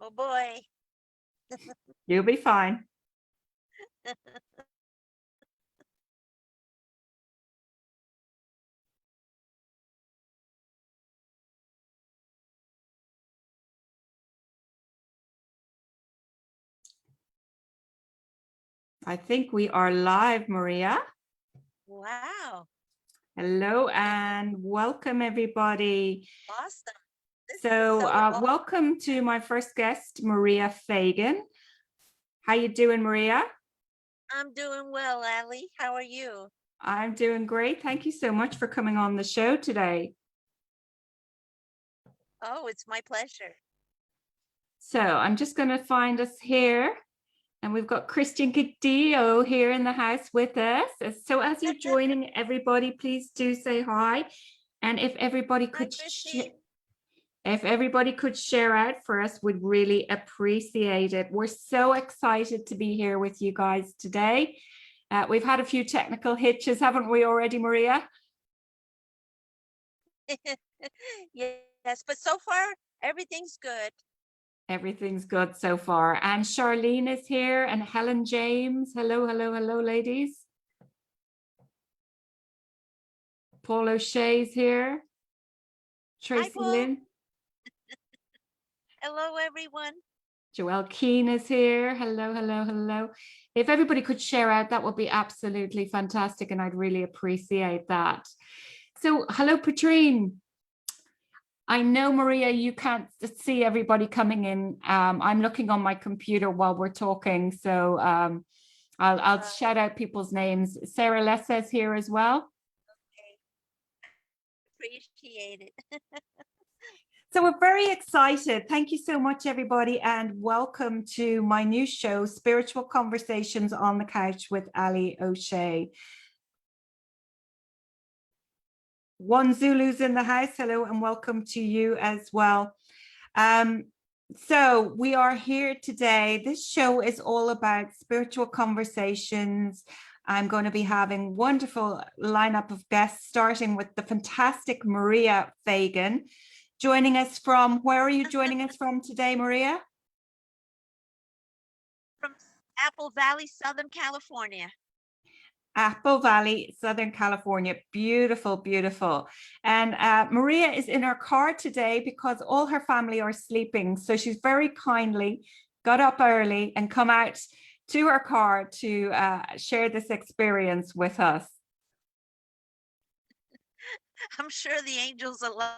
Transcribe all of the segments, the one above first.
Oh boy. You'll be fine. I think we are live, Maria. Wow. Hello and welcome, everybody. Awesome. This is So awesome. welcome to my first guest, Maria Fagan. How you doing, Maria? I'm doing well, Allie. How are you? I'm doing great. Thank you so much for coming on the show today. Oh, it's my pleasure. So I'm just going to find us here. And we've got Christian Cadillo here in the house with us. So as you're joining everybody, please do say hi. And if everybody could share out for us, we'd really appreciate it. We're so excited to be here with you guys today. We've had a few technical hitches, haven't we already, Maria? Yes, but so far everything's good. Everything's good so far. And Charlene is here and Helen James. Hello, hello, hello, ladies. Paul O'Shea's here. Tracy Lynn. Hello, everyone. Joelle Keane is here. Hello, hello, hello. If everybody could share out, that would be absolutely fantastic. And I'd really appreciate that. So, hello, Patrine. I know, Maria, you can't see everybody coming in. I'm looking on my computer while we're talking. So I'll shout out people's names. Sarah Lessa is here as well. Okay. Appreciate it. So we're very excited. Thank you so much, everybody, and welcome to my new show, Spiritual Conversations on the Couch with Allie O'Shea. One Zulu's in the house. Hello, and welcome to you as well. So we are here today. This show is all about spiritual conversations. I'm going to be having wonderful lineup of guests, starting with the fantastic Maria Fagan. Joining us from, where are you joining us from today, Maria? From Apple Valley, Southern California. Apple Valley, Southern California. Beautiful, beautiful. And Maria is in her car today because all her family are sleeping. So she's very kindly got up early and come out to her car to share this experience with us. I'm sure the angels are laughing.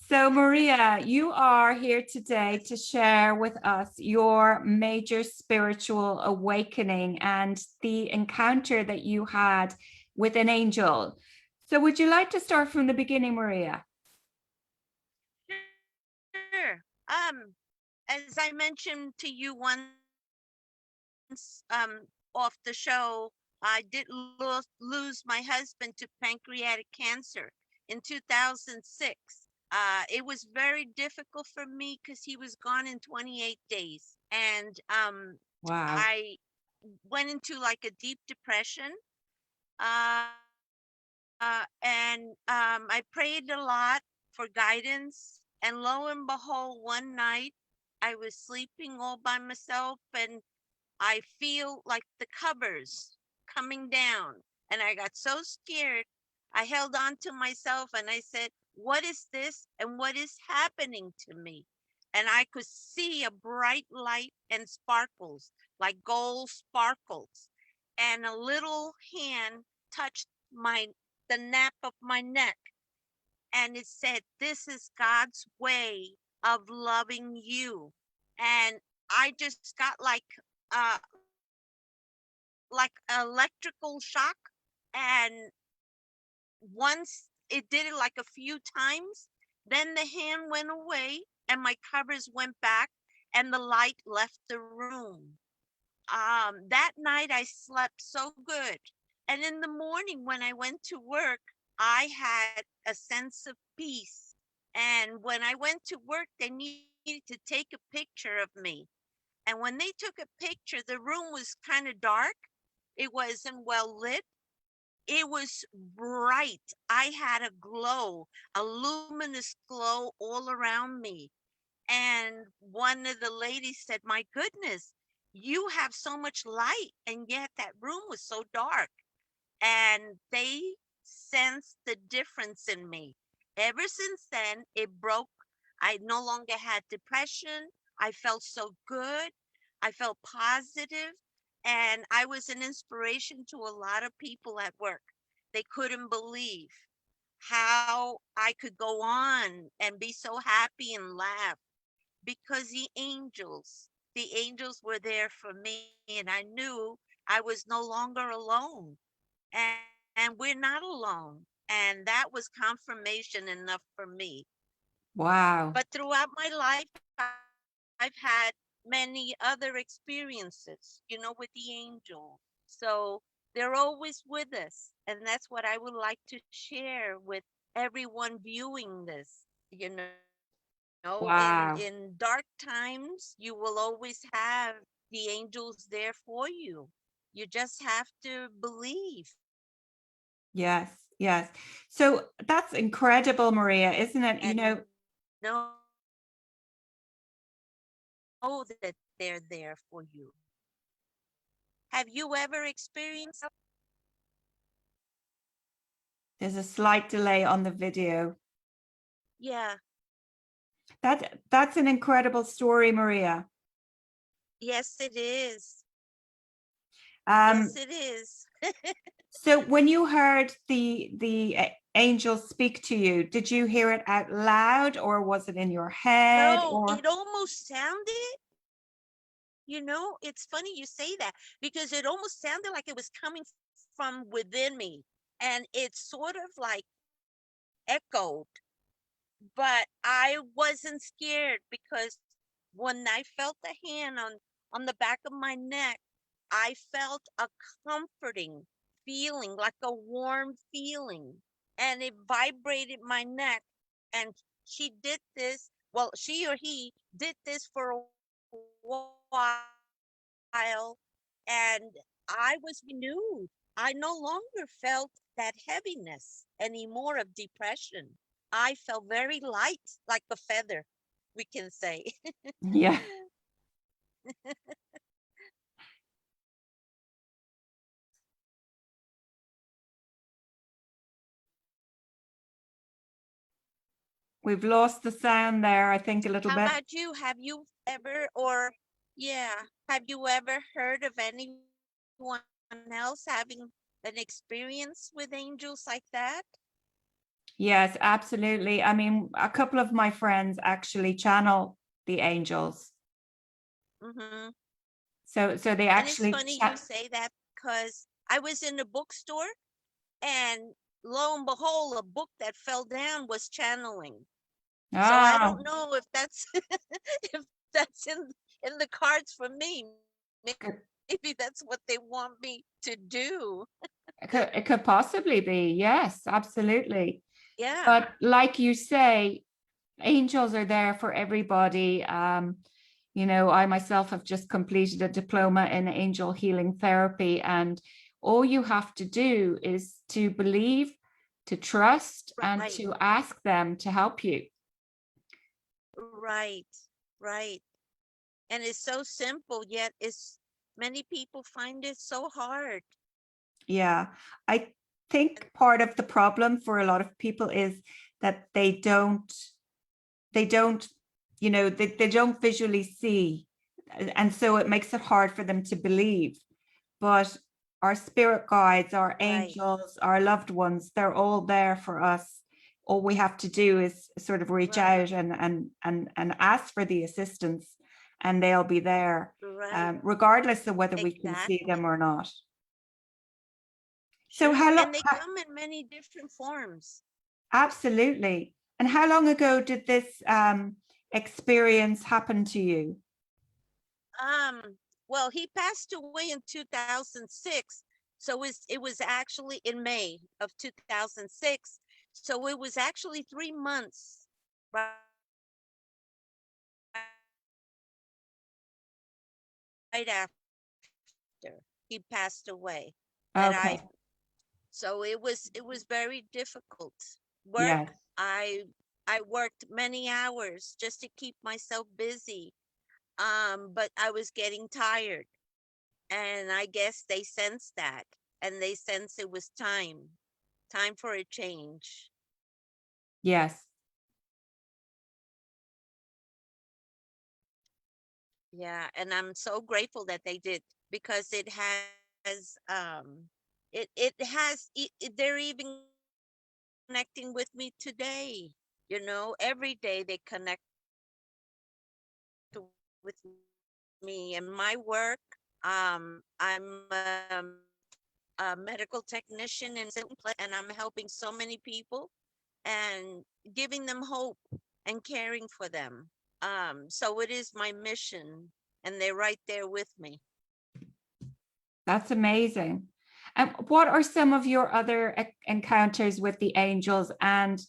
So Maria, you are here today to share with us your major spiritual awakening and the encounter that you had with an angel. So would you like to start from the beginning, Maria? Sure. As I mentioned to you once off the show, I did lose my husband to pancreatic cancer in 2006. It was very difficult for me because he was gone in 28 days. And Wow. I went into like a deep depression. I prayed a lot for guidance. And lo and behold, one night I was sleeping all by myself and I feel like the covers coming down. And I got so scared. I held on to myself and I said, what is this? And what is happening to me? And I could see a bright light and sparkles, like gold sparkles. And a little hand touched the nape of my neck. And it said, this is God's way of loving you. And I just got uh like electrical shock. And once it did it like a few times, then the hand went away and my covers went back and the light left the room. That night I slept so good. And in the morning when I went to work, I had a sense of peace. And when I went to work, they needed to take a picture of me. And when they took a picture, the room was kind of dark. It wasn't well lit. it was bright. I had a glow, a luminous glow all around me. And one of the ladies said, "My goodness, you have so much light, and yet that room was so dark." And they sensed the difference in me. Ever since then, it broke. I no longer had depression. I felt so good. I felt positive, and I was an inspiration to a lot of people at work. They couldn't believe how I could go on and be so happy and laugh because the angels were there for me, and I knew I was no longer alone. And we're not alone. And that was confirmation enough for me. Wow. But throughout my life, I've had many other experiences, with the angel. So they're always with us. And that's what I would like to share with everyone viewing this. Wow. In dark times, you will always have the angels there for you. You just have to believe Yes. Yes. So that's incredible, Maria, isn't it? You and know, know that they're there for you. Have you ever experienced? there's a slight delay on the video. Yeah, That's an incredible story, Maria. yes, it is. Yes, Um, it is. so when you heard the angel speak to you, did you hear it out loud, or was it in your head, No, or? it almost sounded, it's funny you say that because it almost sounded like it was coming from within me. And it sort of like echoed, but I wasn't scared because when I felt the hand on the back of my neck, I felt a comforting feeling, like a warm feeling, and it vibrated my neck. And she did this, well, she or he did this for a while, and I was renewed. I no longer felt that heaviness anymore of depression. I felt very light, like a feather, we can say. Yeah, we've lost the sound there, I think, a little How bit. about you? Have you ever, or yeah, have you ever heard of anyone else having an experience with angels like that? Yes, absolutely. I mean, a couple of my friends actually channel the angels. Hmm. So they And it's actually funny you chat. say that because I was in a bookstore, and lo and behold, a book that fell down was channeling. So I Ah, don't know if that's if that's in the cards for me. could, Maybe that's what they want me to do. it could possibly be. Yes, absolutely. Yeah, But like you say, angels are there for everybody. You know, I myself have just completed a diploma in angel healing therapy, and all you have to do is to believe, to trust, and right, to ask them to help you. right, right. And it's so simple, yet it's many people find it so hard. Yeah, I And think part of the problem for a lot of people is that they don't, you know, they don't visually see. And so it makes it hard for them to believe. But our spirit guides, our right, angels, our loved ones, they're all there for us. All we have to do is sort of reach right, out and ask for the assistance, and they'll be there, right. regardless of whether we can see Exactly. them or not. So Sure. how long? And they come in many different forms. Absolutely. And how long ago did this experience happen to you? Well, he passed away in 2006. So it was actually in May of 2006. So it was actually 3 months right after he passed away that I Okay. So it was very difficult work. Yes. I worked many hours just to keep myself busy. But I was getting tired, and I guess they sensed that, and they sensed it was time for a change. Yes. Yeah, and I'm so grateful that they did, because it has they're even connecting with me today. Every day they connect with me and my work. I'm a medical technician in a certain place, and I'm helping so many people and giving them hope and caring for them. So it is my mission, and they're right there with me. That's amazing. And what are some of your other encounters with the angels? And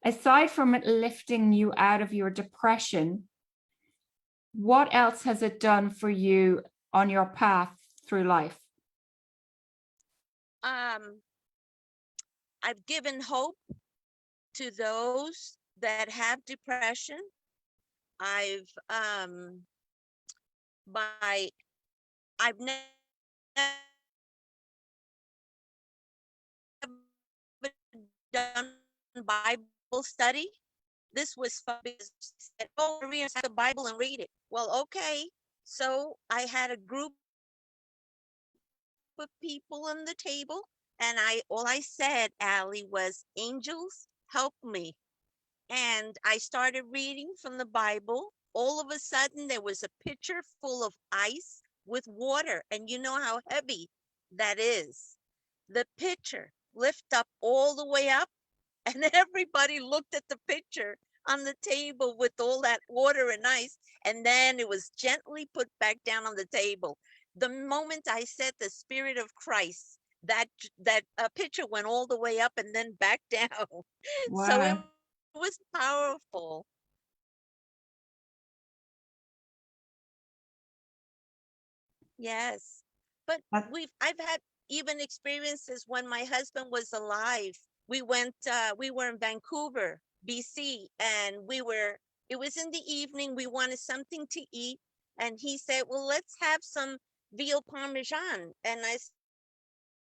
aside from it lifting you out of your depression, what else has it done for you on your path through life? Um, I've given hope to those that have depression. I've by I've never done Bible study. This was fun because she said, "Oh, Maria, have the Bible and read it." Well, okay. So I had a group of people on the table, and all I said, Allie, was, "Angels, help me." And I started reading from the Bible. All of a sudden, there was a pitcher full of ice with water, and you know how heavy that is. The pitcher lift up all the way up, and everybody looked at the pitcher on the table with all that water and ice, and then it was gently put back down on the table. The moment I said the Spirit of Christ, that pitcher went all the way up and then back down. So it Wow. was powerful. Yes. But That- I've had even experiences when my husband was alive. We were in Vancouver, BC, and it was in the evening. We wanted something to eat. And he said, "Well, let's have some veal parmesan." And I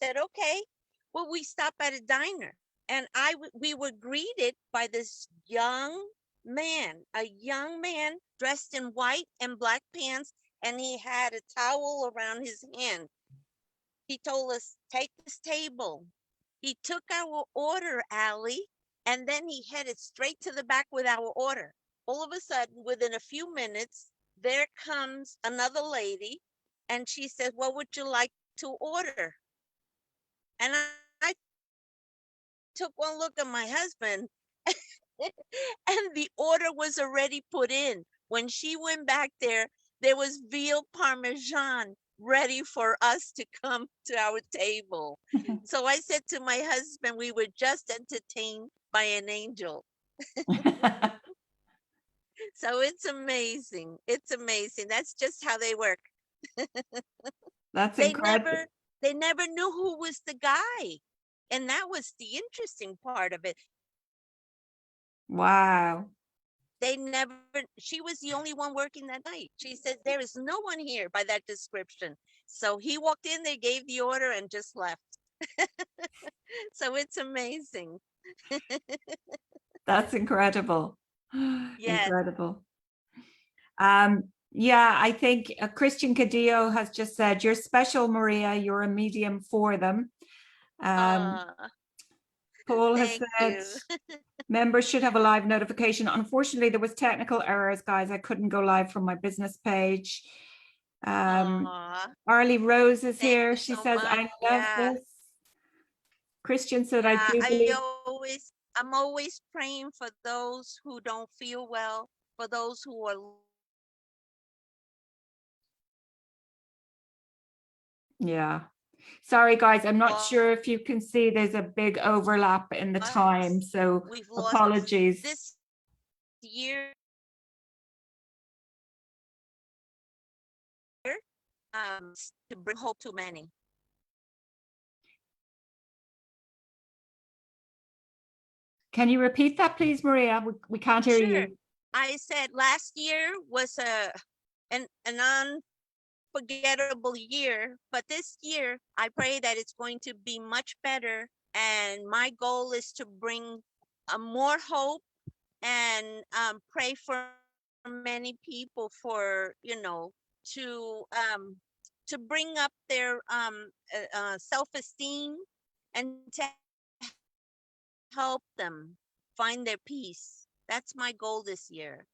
said, "Okay." Well, we stopped at a diner, and we were greeted by this a young man dressed in white and black pants, and he had a towel around his hand. He told us, "Take this table." He took our order, Allie, and then he headed straight to the back with our order. All of a sudden, within a few minutes, there comes another lady, and she says, "What would you like to order?" And I took one look at my husband, and the order was already put in. When she went back there was veal parmesan ready for us to come to our table. So I said to my husband, we were just entertained by an angel. So it's amazing. It's amazing. That's just how they work. That's They incredible. never they never knew who was the guy. And that was the interesting part of it. Wow. She was the only one working that night. She said, "There is no one here by that description." So he walked in, they gave the order and just left. So it's amazing. That's incredible. Yes. Incredible. Yeah, I think Christian Cadillo has just said, "You're special, Maria. You're a medium for them." Um, Uh, Paul has thank said, you. "Members should have a live notification." Unfortunately, there was technical errors, guys. I couldn't go live from my business page. Um, Aw, Arlie Rose is thank here. you She so says, much. "I love Yeah. this." Christian said, "I Yeah. do believe." I'm always praying for those who don't feel well, for those who are Yeah. Sorry, guys. I'm not sure if you can see there's a big lost. overlap in the time. We've So lost apologies. this year to bring hope to many. Can you repeat that, please, Maria? We can't hear Sure. you. I said last year was an unforgettable year, but this year I pray that it's going to be much better. And my goal is to bring more hope and pray for many people for, to bring up their self-esteem and to help them find their peace. That's my goal this year.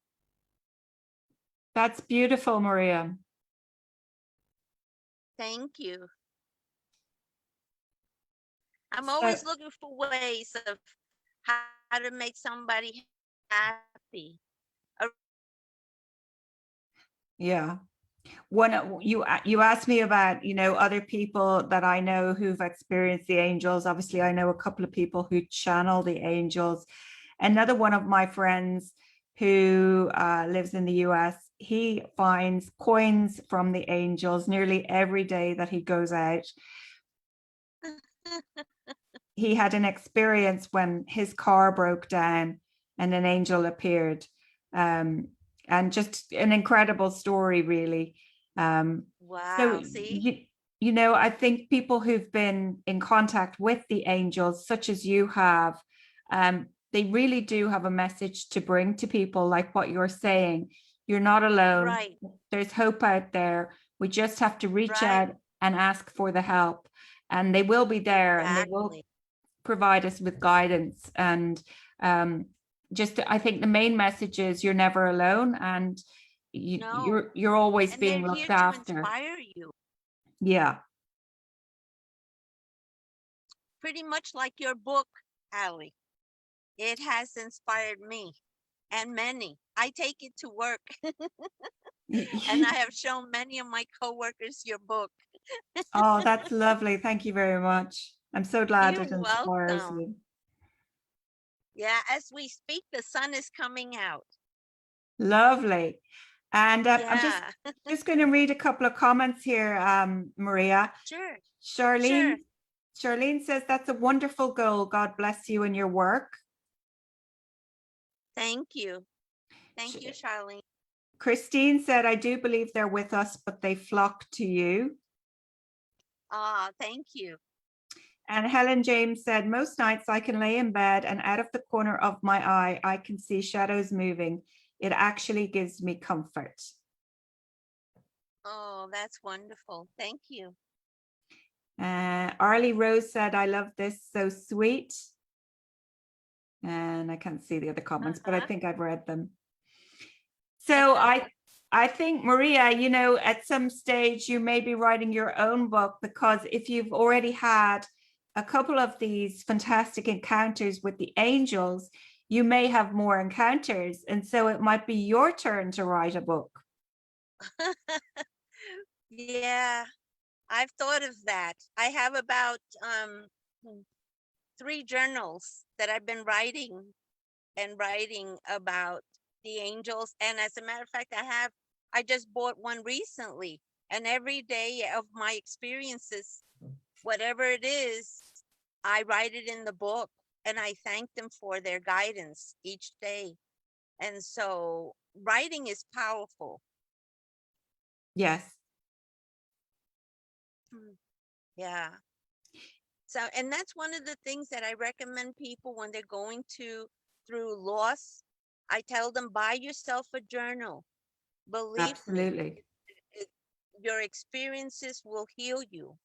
That's beautiful, Maria. Thank you. I'm So, always looking for ways of how to make somebody happy. yeah. You asked me about, other people that I know who've experienced the angels. Obviously, I know a couple of people who channel the angels. Another one of my friends who lives in the US, he finds coins from the angels nearly every day that he goes out. He had an experience when his car broke down and an angel appeared. And just an incredible story, really. So Wow, see? I think people who've been in contact with the angels, such as you have, they really do have a message to bring to people, like what you're saying. You're not alone. Right, There's hope out there. We just have to reach right, out and ask for the help, and they will be there, and they will exactly. provide us with guidance. And um, just I think the main message is you're never alone, and No, you're always and they're being here looked to after. inspire you, Yeah. pretty much like your book, Allie. It has inspired me and many. I take it to work, and I have shown many of my coworkers your book. Oh, that's lovely. Thank you very much. I'm so glad You're it inspires welcome. you. Yeah, as we speak, the sun is coming out. Lovely. And I'm just Yeah, just going to read a couple of comments here, Maria. sure, Charlene sure. Charlene says that's a wonderful goal. God bless you in your work. Thank you. Thank you, Charlene. Christine said, I do believe they're with us, but they flock to you. Ah, thank you. And Helen James said, most nights I can lay in bed and out of the corner of my eye, I can see shadows moving. It actually gives me comfort. Oh, that's wonderful. Thank you. Arlie Rose said, I love this, so sweet. And I can't see the other comments, but I Uh-huh. think I've read them. So I think, Maria, at some stage you may be writing your own book, because if you've already had a couple of these fantastic encounters with the angels, you may have more encounters. And so it might be your turn to write a book. Yeah, I've thought of that. I have about 3 journals that I've been writing about the angels. And as a matter of fact, I just bought one recently. And every day of my experiences, whatever it is, I write it in the book and I thank them for their guidance each day. And so writing is powerful. Yes, Mm, yeah. So, and that's one of the things that I recommend people when they're going through loss. I tell them, buy yourself a journal. Believe me, absolutely. it, your experiences will heal you.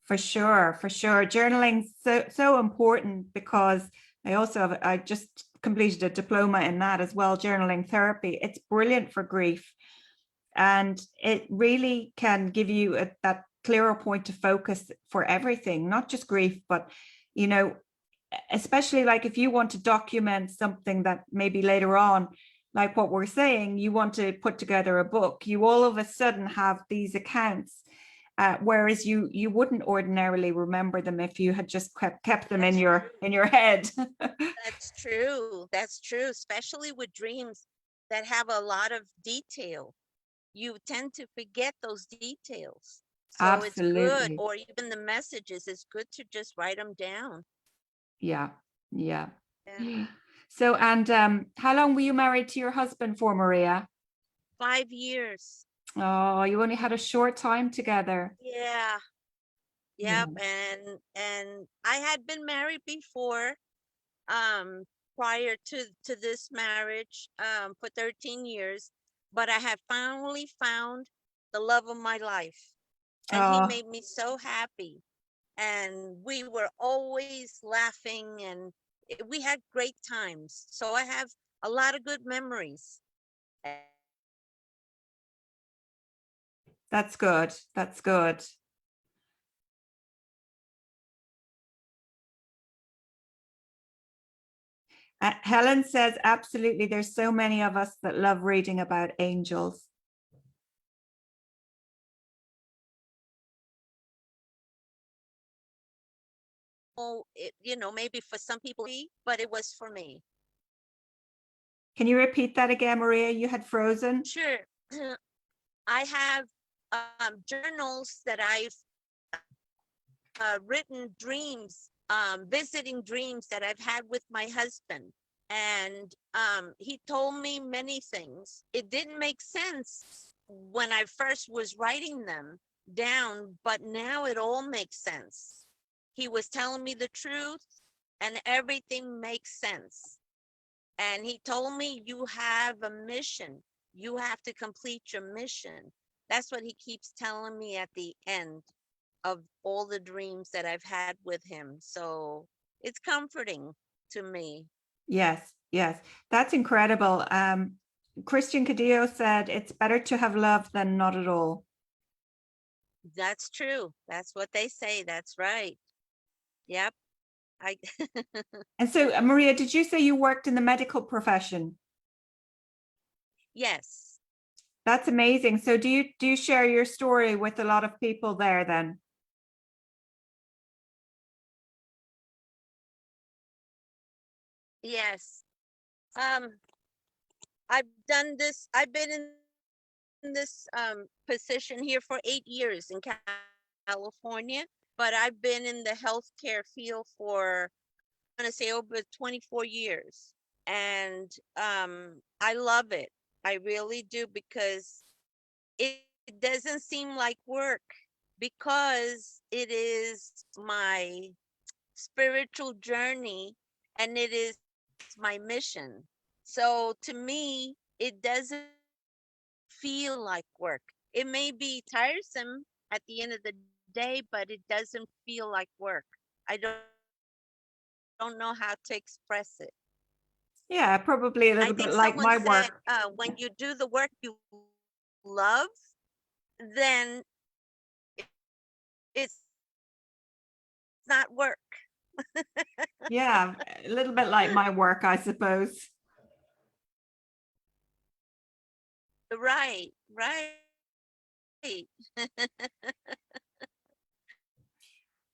For sure, for sure. Journaling's so important, because I just completed a diploma in that as well, journaling therapy. It's brilliant for grief, and it really can give you that clearer point of focus for everything, not just grief, but you know especially like if you want to document something that maybe later on, like what we're saying, you want to put together a book, you all of a sudden have these accounts, whereas you wouldn't ordinarily remember them if you had just kept them in That's your true. in your head. That's true. That's true, especially with dreams that have a lot of detail. You tend to forget those details. So it's good, Absolutely. or even the messages, it's good to just write them down. Yeah, Yeah. Yeah. So, and how long were you married to your husband for, Maria? 5 years. Oh, you only had a short time together. Yeah. Yeah. Yep. And I had been married before, um, prior to this marriage, for 13 years, but I have finally found the love of my life, and he Oh, made me so happy. And we were always laughing, and we had great times. So I have a lot of good memories. that's good. That's good. Helen says, absolutely. There's so many of us that love reading about angels. Oh, maybe for some people, but it was for me. Can you repeat that again, Maria? You had frozen. Sure. I have journals that I've written dreams, visiting dreams that I've had with my husband. And he told me many things. It didn't make sense when I first was writing them down, but now it all makes sense. He was telling me the truth, and everything makes sense. And he told me, you have a mission. You have to complete your mission. That's what he keeps telling me at the end of all the dreams that I've had with him. So it's comforting to me. Yes, yes. That's incredible. Christian Cadillo said, it's better to have love than not at all. That's true. That's what they say. That's right. Yep. I And so, Maria, did you say you worked in the medical profession? yes. That's amazing. So do you share your story with a lot of people there then? Yes. Um I've been in this position here for 8 years in California, but I've been in the healthcare field for, I'm gonna say, over 24 years. And I love it. I really do, because it doesn't seem like work, because it is my spiritual journey, and it is my mission. So to me, it doesn't feel like work. It may be tiresome at the end of the day, but it doesn't feel like work. I don't know how to express it. Yeah, I think probably a someone little bit said, like my work. when you do the work you love, then it's not work. Yeah, a little bit like my work, I suppose. Right, right.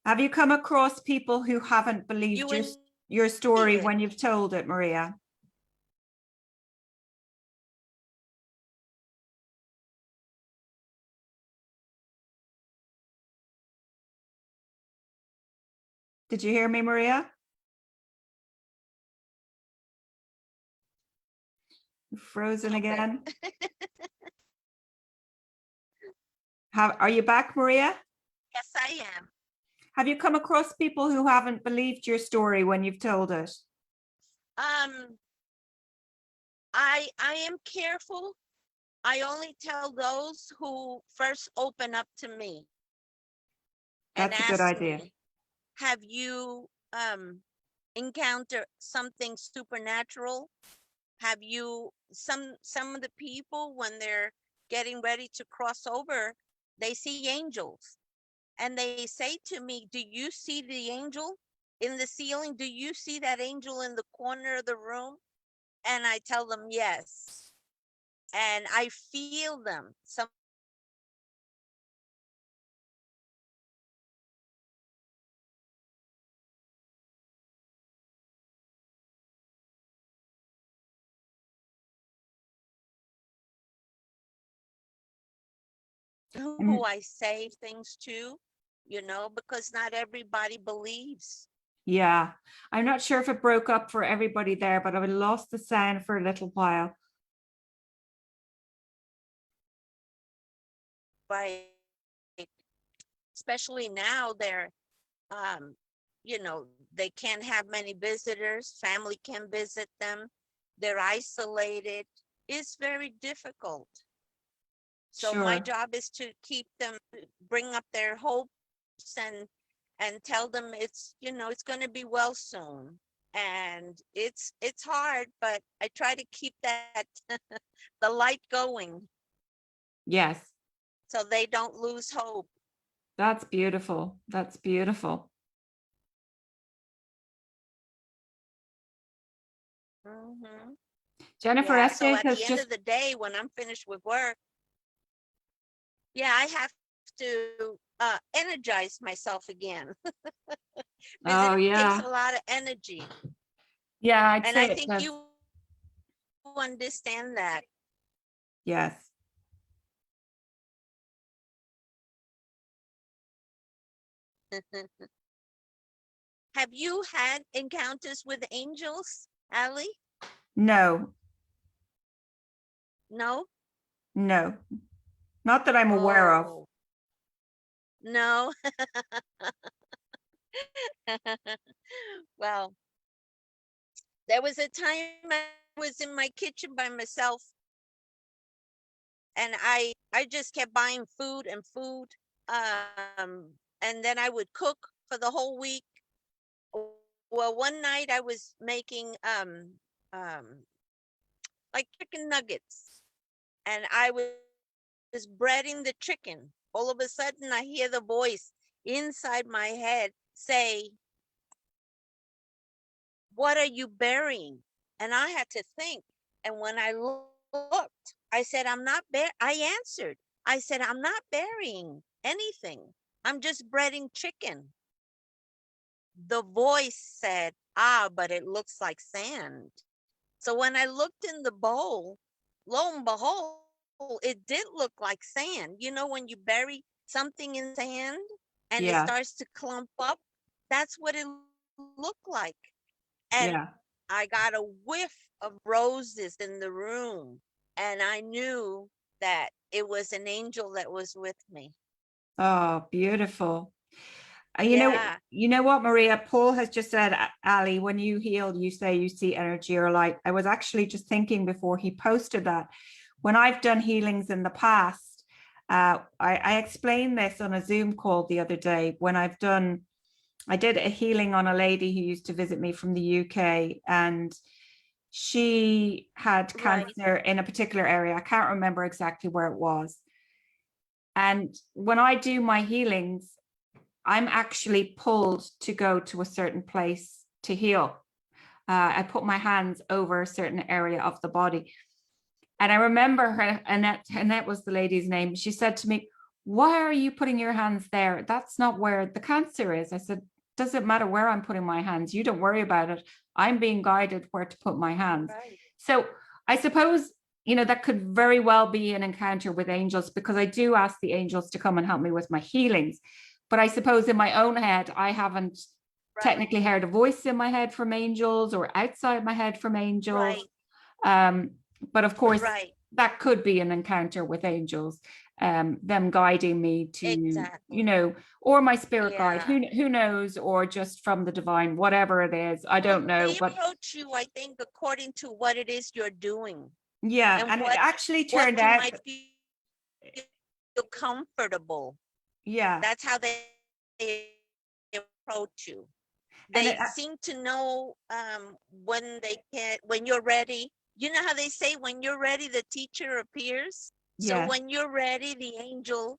Have you come across people who haven't You believed enjoy your it. story when you've told it, Maria? Did you hear me, Maria? Frozen A little again. bit. Are you back, Maria? Yes, I am. Have you come across people who haven't believed your story when you've told it? Um, I am careful. I only tell those who first open up to me and That's a good ask idea. me, have you encountered something supernatural? Have you, some of the people, when they're getting ready to cross over, they see angels, and they say to me, do you see the angel in the ceiling? Do you see that angel in the corner of the room? And I tell them yes. And I feel them. Some of them say, who And I say things to, because not everybody believes. Yeah. I'm not sure if it broke up for everybody there, but I lost the sound for a little while. Right. Especially now um, they can't have many visitors, family can visit them, they're isolated. It's very difficult. So my Sure. job is to keep them, bring up their hopes and tell them it's going to be well soon. And it's hard, but I try to keep that the light going Yes. so they don't lose hope. That's beautiful. That's beautiful. Hmm. Jennifer Yeah, so Estes at has the end just, of the day, when I'm finished with work, yeah, I have to energize myself again because oh, it takes yeah. a lot of energy. Yeah, I'd And say I it think does. you understand that. Yes. Have you had encounters with angels, Allie? No, No? no, not that I'm aware of. Oh, no. Well, there was a time I was in my kitchen by myself and I just kept buying food and food. And then I would cook for the whole week. Well, one night I was making um like chicken nuggets and I was breading the chicken. All of a sudden I hear the voice inside my head say, "What are you burying?" And I had to think. And when I looked, I said, I answered. I said, "I'm not burying anything. I'm just breading chicken." The voice said, "Ah, but it looks like sand." So when I looked in the bowl, lo and behold, it did look like sand. You know, when you bury something in sand and it Yeah, starts to clump up, that's what it looked like. And yeah. I got a whiff of roses in the room, and I knew that it was an angel that was with me. Oh, beautiful. Yeah, You know what, Maria? Paul has just said, Ali, when you heal, you say you see energy or light. I was actually just thinking before he posted that when I've done healings in the past, I explained this on a Zoom call the other day when I did a healing on a lady who used to visit me from the UK, and she had right, cancer in a particular area. I can't remember exactly where it was. And when I do my healings, I'm actually pulled to go to a certain place to heal. I put my hands over a certain area of the body. And I remember her, Annette was the lady's name. She said to me, "Why are you putting your hands there? That's not where the cancer is." I said, "Doesn't matter where I'm putting my hands. You don't worry about it. I'm being guided where to put my hands." right, So I suppose, that could very well be an encounter with angels because I do ask the angels to come and help me with my healings. But I suppose in my own head, I haven't right, technically heard a voice in my head from angels or outside my head from angels. right, Um, but of course, right. that could be an encounter with angels, them guiding me to, Exactly. or my spirit guide, Yeah. who knows, or just from the divine, whatever it is, I Well, don't know. they But approach you, I think, according to what it is you're doing yeah, and and it actually what turned you out, might feel comfortable. yeah, That's how they approach you. and They seem to know when you're ready. You know how they say when you're ready, the teacher appears. So yes, when you're ready, the angel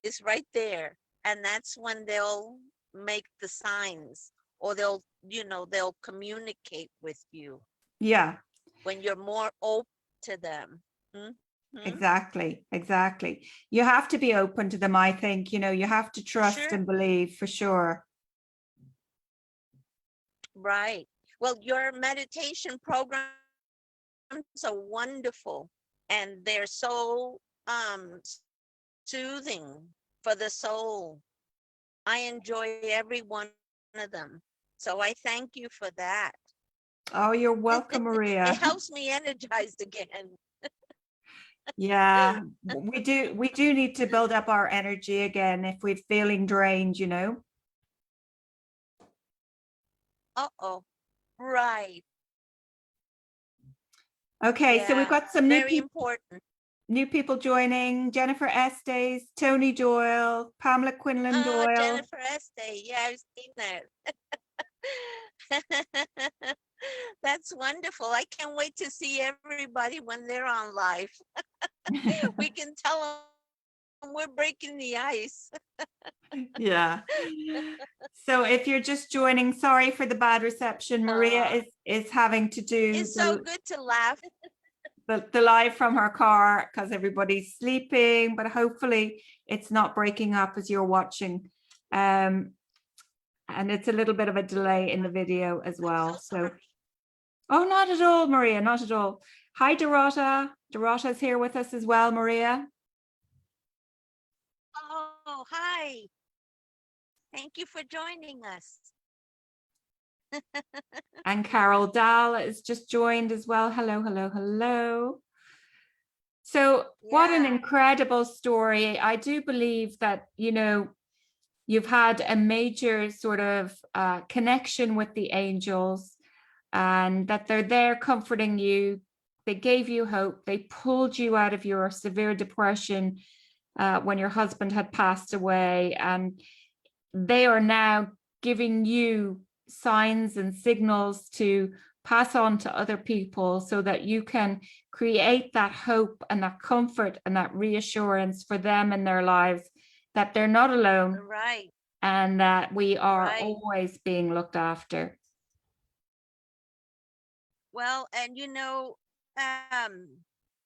is right there, and that's when they'll make the signs, or they'll communicate with you yeah, when you're more open to them. Hmm. exactly, exactly. You have to be open to them, I think, you have to For trust sure. and believe for sure. Right. Well, your meditation programs are wonderful, and they're so soothing for the soul. I enjoy every one of them. So I thank you for that. Oh, you're welcome, It Maria. helps me energized again. Yeah, we do need to build up our energy again if we're feeling drained, you know. Uh-oh. Right. Okay, so we've Yeah. got some Very important. new people joining. Jennifer Estes, Tony Doyle, Pamela Quinlan Doyle. Jennifer Estee. Yeah, I've seen that. That's wonderful. I can't wait to see everybody when they're on live. We can tell them we're breaking the ice. Yeah. So if you're just joining, sorry for the bad reception. Maria Uh, is having to do it's so good to laugh. the live from her car because everybody's sleeping, but hopefully it's not breaking up as you're watching. And it's a little bit of a delay in the video as I'm well. so So, sorry. oh, not at all, Maria, not at all. Hi, Dorota. Dorota's here with us as well, Maria. Oh, hi. Thank you for joining us. And Carol Dahl is just joined as well. Hello, hello, hello. So what an Yeah. incredible story. I do believe that, you know, you've had a major sort of connection with the angels and that they're there comforting you. They gave you hope. They pulled you out of your severe depression when your husband had passed away. And they are now giving you signs and signals to pass on to other people so that you can create that hope and that comfort and that reassurance for them in their lives that they're not alone Right. and that we are Right. always being looked after. Well, and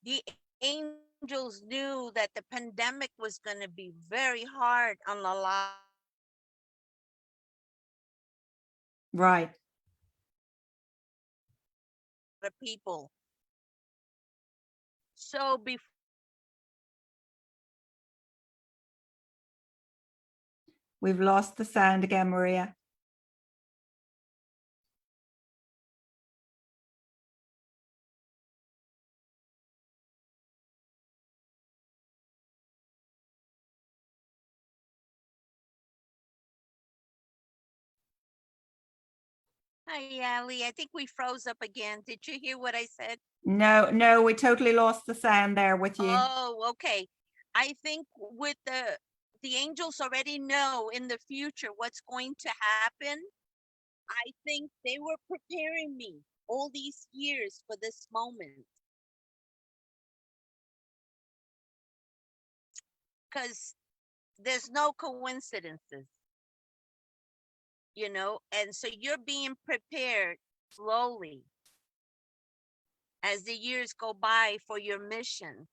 the angels knew that the pandemic was going to be very hard on a lot Right. of people. So before We've lost the sound again, Maria. Hi, Allie. I think we froze up again. Did you hear what I said? No, we totally lost the sound there with you. Oh, okay. I think with the angels already know in the future what's going to happen. I think they were preparing me all these years for this moment because there's no coincidences, and so you're being prepared slowly as the years go by for your mission.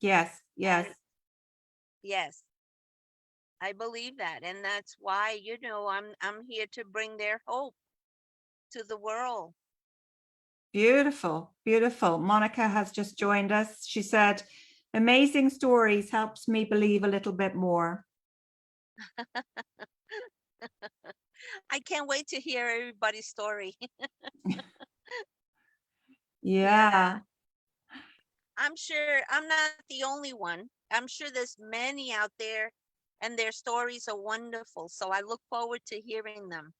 Yes, yes. And yes, I believe that. And that's why, I'm here to bring their hope to the world. Beautiful, beautiful. Monica has just joined us. She said, amazing stories helps me believe a little bit more. I can't wait to hear everybody's story. Yeah. I'm sure I'm not the only one. I'm sure there's many out there and their stories are wonderful. So I look forward to hearing them.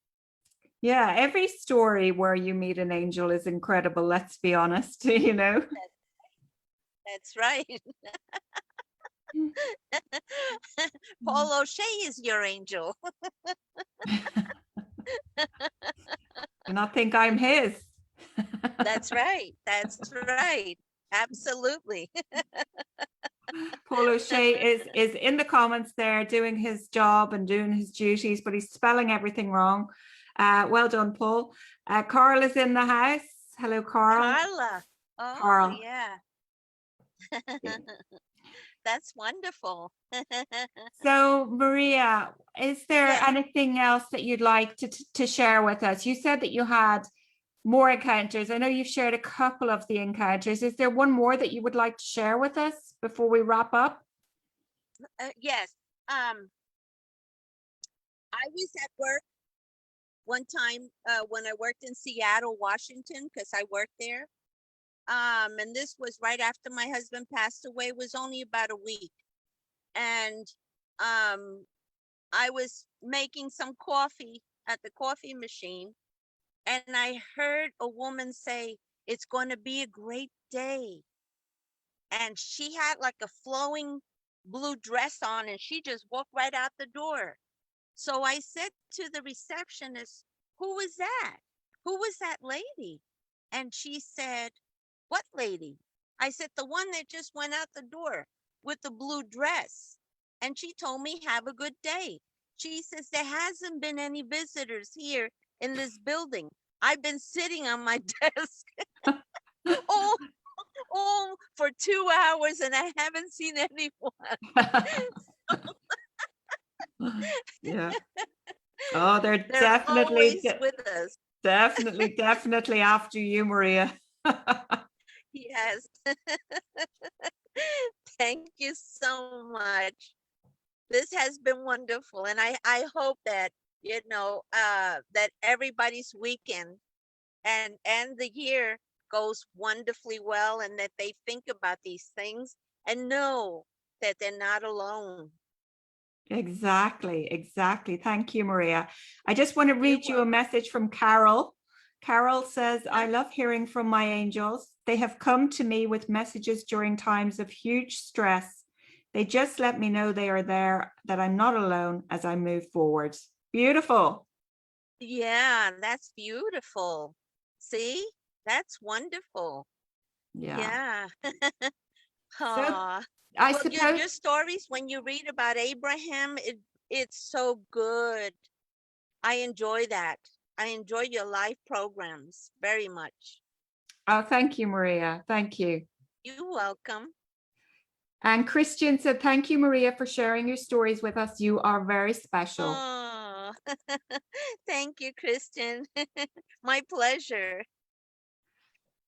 Yeah, every story where you meet an angel is incredible, let's be honest, you know. That's right. Paul O'Shea is your angel. Do not think I'm his. That's right. That's right. Absolutely. Paul O'Shea is in the comments there doing his job and doing his duties, but he's spelling everything wrong. Well done, Paul. Carl is in the house. Hello, Carl. Carla. Oh, Carl. yeah. That's wonderful. So, Maria, is there Yes. anything else that you'd like to share with us? You said that you had more encounters. I know you've shared a couple of the encounters. Is there one more that you would like to share with us before we wrap up? Yes. I was at work one time when I worked in Seattle, Washington, because I worked there. And this was right after my husband passed away. It was only about a week. And I was making some coffee at the coffee machine, and I heard a woman say, "It's going to be a great day." And she had like a flowing blue dress on, and she just walked right out the door. So I said to the receptionist, "Who was that? Who was that lady?" And she said, "What lady?" I said, "The one that just went out the door with the blue dress." And she told me, "Have a good day." She says, "There hasn't been any visitors here in this building. I've been sitting on my desk all, all for 2 hours and I haven't seen anyone." Yeah. Oh, they're They're always with us. definitely after you, Maria. Yes. Thank you so much. This has been wonderful. And I hope that, that everybody's weekend and the year goes wonderfully well, and that they think about these things and know that they're not alone. Exactly. Thank you, Maria. I just want to You're read you a welcome. message from Carol. Carol says, "I Huh? love hearing from my angels. They have come to me with messages during times of huge stress. They just let me know they are there, that I'm not alone as I move forward." Beautiful. Yeah, that's beautiful. See, that's wonderful. Yeah. Yeah. So Aw. I Well, suppose, your stories, when you read about Abraham, it's so good. I enjoy that. I enjoy your live programs very much. oh, thank you, Maria. Thank you. You're welcome. And Christian said, "Thank you, Maria, for sharing your stories with us. You are very special." Oh, thank you, Kristen. My pleasure.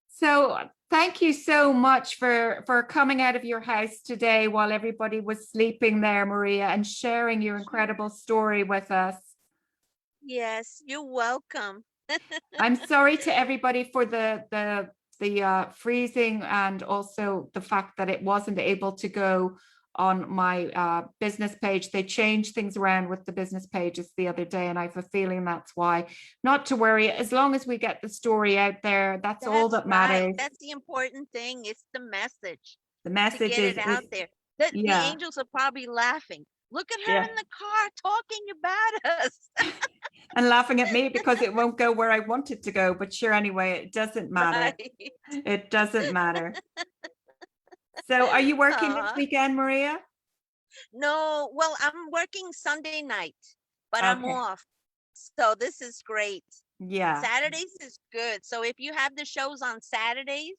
So thank you so much for coming out of your house today while everybody was sleeping there, Maria, and sharing your incredible story with us. Yes, you're welcome. I'm sorry to everybody for the freezing, and also the fact that it wasn't able to go on my business page. They changed things around with the business pages the other day, and I have a feeling that's why. Not to worry, as long as we get the story out there, that's all That's that right. matters. That's the important thing. It's the message, The to message get it is out there. The yeah, angels are probably laughing. Look at her yeah. in the car talking about us. And laughing at me because it won't go where I want it to go. But sure, anyway, it doesn't matter. Right. It doesn't matter. So are you working this Uh, weekend, Maria? no, well, I'm working Sunday night, but I'm Okay. off. So this is great. Yeah. Saturdays is good. So if you have the shows on Saturdays,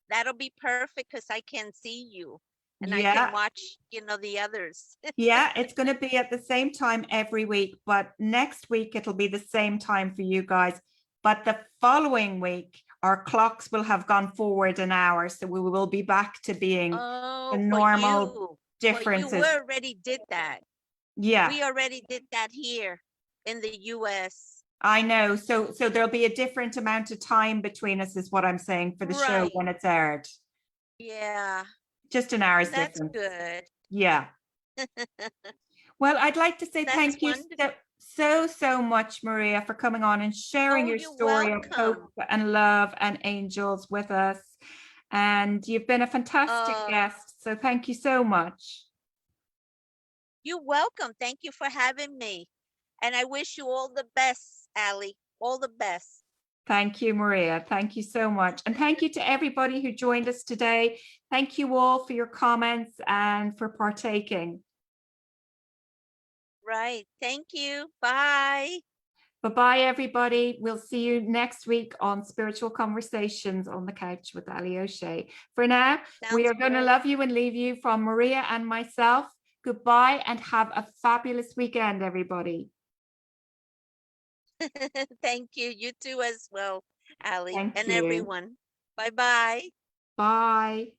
that'll be perfect because I can see you and I can Yeah. watch, the others. Yeah. It's going to be at the same time every week, but next week it'll be the same time for you guys. But the following week, our clocks will have gone forward an hour. So we will be back to being the Oh, for normal you. For you, we differences. already did that. Yeah. We already did that here in the US. I know. So there'll be a different amount of time between us, is what I'm saying, for the show Right. when it's aired. Yeah, Just an hour's that's difference. good. Yeah. Well, I'd like to say That's thank you wonderful. so much, Maria, for coming on and sharing Oh, your you're story of hope welcome. and love and angels with us. And you've been a fantastic Uh, guest. So thank you so much. you're welcome. Thank you for having me. And I wish you all the best, Allie. All the best. Thank you, Maria. Thank you so much. And thank you to everybody who joined us today. Thank you all for your comments and for partaking. Right. Thank you. Bye. Bye-bye, everybody. We'll see you next week on Spiritual Conversations on the Couch with Allie O'Shea. For now, we Sounds are going to good. love you and leave you from Maria and myself. Goodbye and have a fabulous weekend, everybody. Thank you. You too as well, Allie, Thank and you. everyone. Bye bye. Bye.